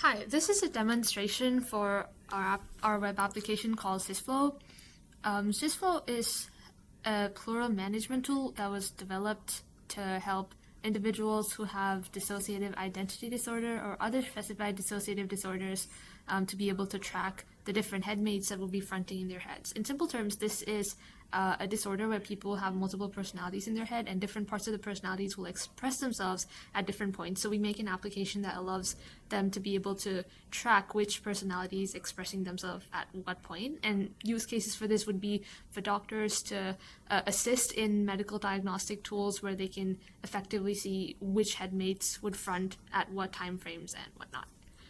Hi, this is a demonstration for our web application called SysFlow. SysFlow is a plural management tool that was developed to help individuals who have dissociative identity disorder or other specified dissociative disorders to be able to track the different headmates that will be fronting in their heads. In simple terms, this is a disorder where people have multiple personalities in their head, and different parts of the personalities will express themselves at different points. So we make an application that allows them to be able to track which personality is expressing themselves at what point. And use cases for this would be for doctors to assist in medical diagnostic tools where they can effectively see which headmates would front at what time frames and whatnot.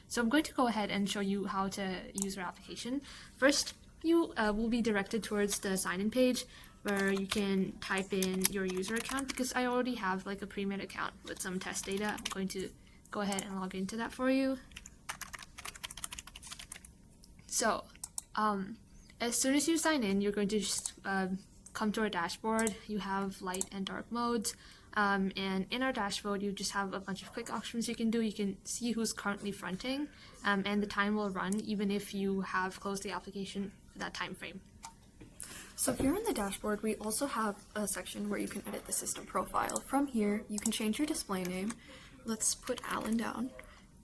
So I'm going to go ahead and show you how to use our application. First, you will be directed towards the sign-in page where you can type in your user account, because I already have like a pre-made account with some test data. I'm going to go ahead and log into that for you. So as soon as you sign in, you're going to just come to our dashboard. You have light and dark modes. And in our dashboard, you just have a bunch of quick options you can do. You can see who's currently fronting, and the time will run even if you have closed the application for that time frame. So here on the dashboard, we also have a section where you can edit the system profile. From here, you can change your display name. Let's put Alan down,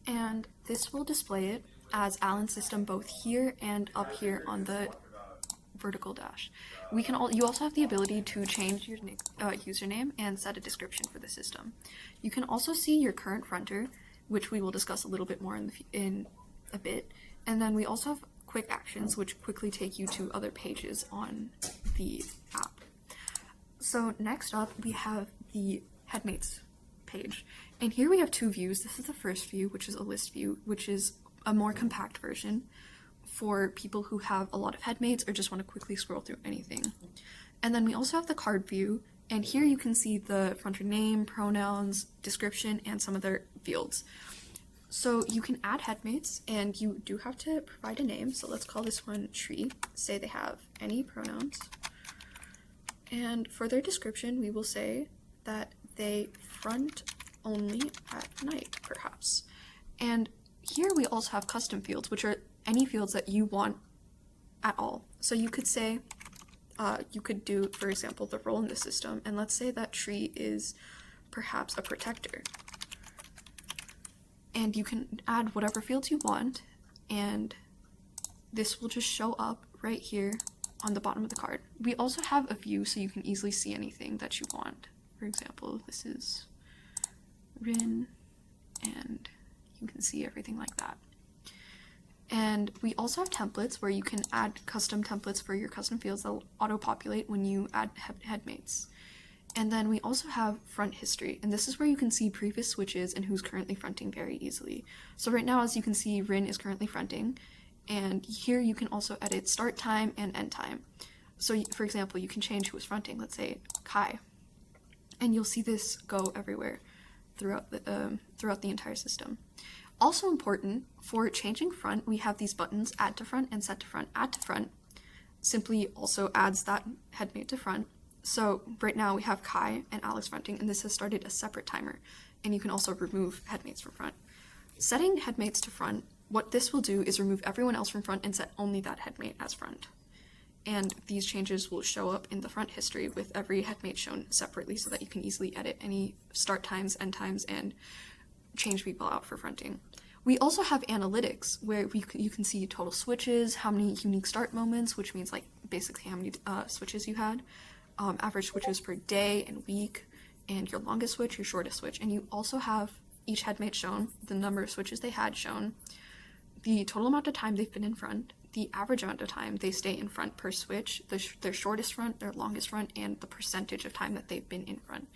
and this will display it as Alan system both here and up here on the vertical dash. You also have the ability to change your username and set a description for the system. You can also see your current fronter, which we will discuss a little bit more in a bit. And then we also have quick actions, which quickly take you to other pages on the app. So next up, we have the headmates page. And here we have two views. This is the first view, which is a list view, which is a more compact version for people who have a lot of headmates or just want to quickly scroll through anything. And then we also have the card view, and here you can see the fronter name, pronouns, description, and some other fields. So you can add headmates, and you do have to provide a name. So let's call this one Tree. Say they have any pronouns. And for their description, we will say that they front only at night, perhaps. And here we also have custom fields, which are any fields that you want at all. So you could say, you could do, for example, the role in the system, and let's say that Tree is perhaps a protector. And you can add whatever fields you want, and this will just show up right here on the bottom of the card. We also have a view so you can easily see anything that you want. For example, this is Rin, and you can see everything like that. And we also have templates where you can add custom templates for your custom fields that will auto-populate when you add headmates. And then we also have front history, and this is where you can see previous switches and who's currently fronting very easily. So right now, as you can see, Rin is currently fronting, and here you can also edit start time and end time. So for example, you can change who is fronting, let's say Kai, and you'll see this go everywhere throughout the entire system. Also important, for changing front, we have these buttons, add to front and set to front. Add to front simply also adds that headmate to front. So right now we have Kai and Alex fronting, and this has started a separate timer, and you can also remove headmates from front. Setting headmates to front, what this will do is remove everyone else from front and set only that headmate as front. And these changes will show up in the front history with every headmate shown separately so that you can easily edit any start times, end times, and change people out for fronting. We also have analytics where you can see total switches, how many unique start moments, which means like basically how many switches you had, average switches per day and week, and your longest switch, your shortest switch. And you also have each headmate shown, the number of switches they had shown, the total amount of time they've been in front, the average amount of time they stay in front per switch, their shortest front, their longest front, and the percentage of time that they've been in front.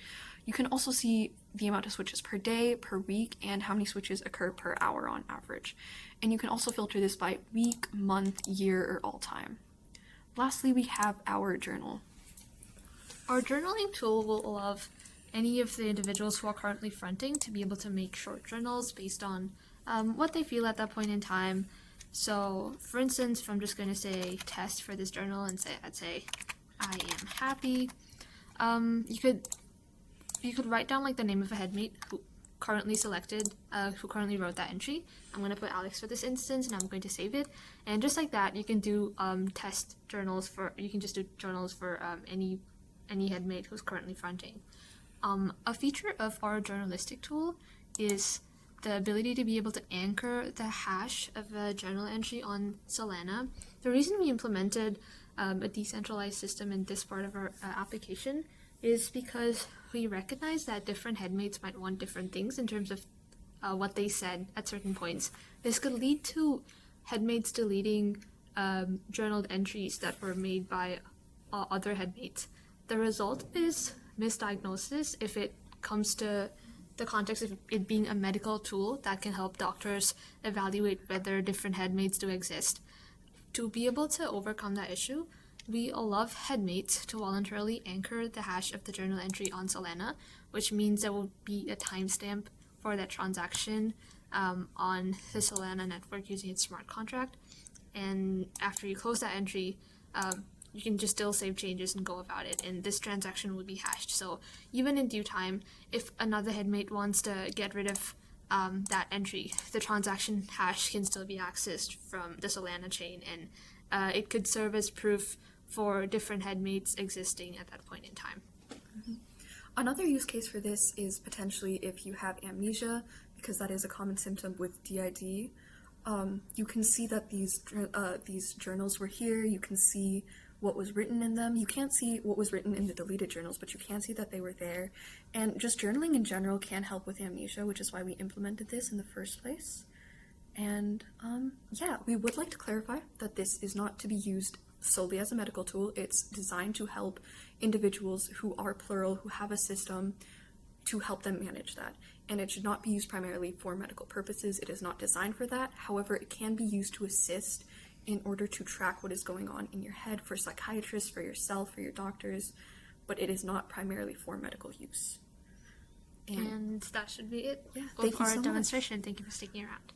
You can also see the amount of switches per day, per week, and how many switches occur per hour on average. And you can also filter this by week, month, year, or all time. Lastly, we have our journal. Our journaling tool will allow any of the individuals who are currently fronting to be able to make short journals based on what they feel at that point in time. So, for instance, if I'm just going to say test for this journal and I'd say I am happy, you could write down like the name of a headmate currently selected, who currently wrote that entry. I'm going to put Alex for this instance, and I'm going to save it. And just like that, you can do test journals for, you can just do journals for any headmate who's currently fronting. A feature of our journalistic tool is the ability to be able to anchor the hash of a journal entry on Solana. The reason we implemented a decentralized system in this part of our application is because we recognize that different headmates might want different things in terms of what they said at certain points. This could lead to headmates deleting journaled entries that were made by other headmates. The result is misdiagnosis if it comes to the context of it being a medical tool that can help doctors evaluate whether different headmates do exist. To be able to overcome that issue, we allow headmates to voluntarily anchor the hash of the journal entry on Solana, which means there will be a timestamp for that transaction on the Solana network using its smart contract. And after you close that entry, you can just still save changes and go about it, and this transaction will be hashed. So even in due time, if another headmate wants to get rid of that entry, the transaction hash can still be accessed from the Solana chain, and it could serve as proof for different headmates existing at that point in time. Mm-hmm. Another use case for this is potentially if you have amnesia, because that is a common symptom with DID. You can see that these journals were here. You can see what was written in them. You can't see what was written in the deleted journals, but you can see that they were there. And just journaling in general can help with amnesia, which is why we implemented this in the first place. And yeah, we would like to clarify that this is not to be used solely as a medical tool. It's designed to help individuals who are plural, who have a system, to help them manage that. And it should not be used primarily for medical purposes. It is not designed for that. However, it can be used to assist in order to track what is going on in your head for psychiatrists, for yourself, for your doctors, but it is not primarily for medical use. And that should be it. Yeah, Thank you so for our much. demonstration. Thank you for sticking around.